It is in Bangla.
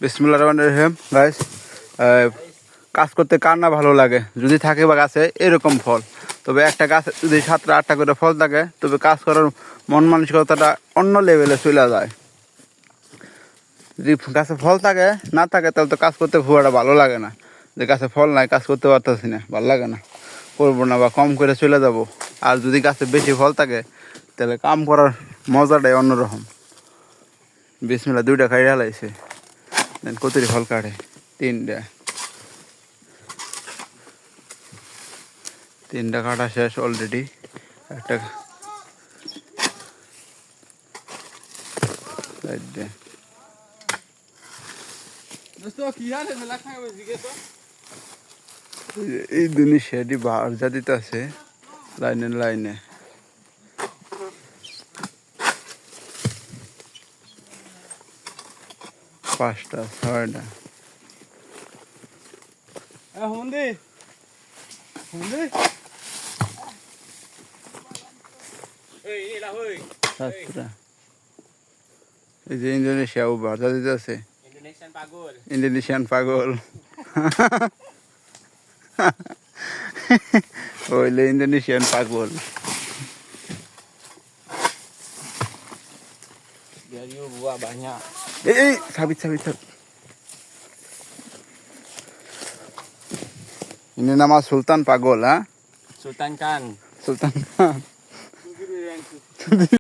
বিসমিল্লাহির রহমানির রহিম। গাইস, কাজ করতে কার না ভালো লাগে যদি থাকে বা গাছে এরকম ফল। তবে একটা গাছে যদি 7টা 8টা করে ফল থাকে তবে কাজ করার মন মানসিকতাটা অন্য লেভেলে চলে যায়। যদি গাছে ফল থাকে না থাকে তাহলে তো কাজ করতে খুব একটা ভালো লাগে না। যে গাছে ফল নাই কাজ করতে পারতেছি না, ভালো লাগে না, করবো না বা কম করে চলে যাব। আর যদি গাছে বেশি ফল থাকে তাহলে কাম করার মজাটাই অন্যরকম। বিসমিল্লাহ 2টা খাই হালাইছে, দেন কতরি ফল কাটে 3টা কাটা শেষ অলরেডি। একটা এই দুনি শেডি বাহার জাতিতে আছে লাইনে লাইনে। পাঁচটা 6টা সাতটা। এই যে ইন্দোনেশিয়া বাহার জাতিতে আছে, ইন্দোনেশিয়ান পাগল হইলে ইন্দোনেশিয়ান পাগল। Buah banyak. Sabit. Ini nama Sultan Pagol, ha? Sultan kan. Sultan.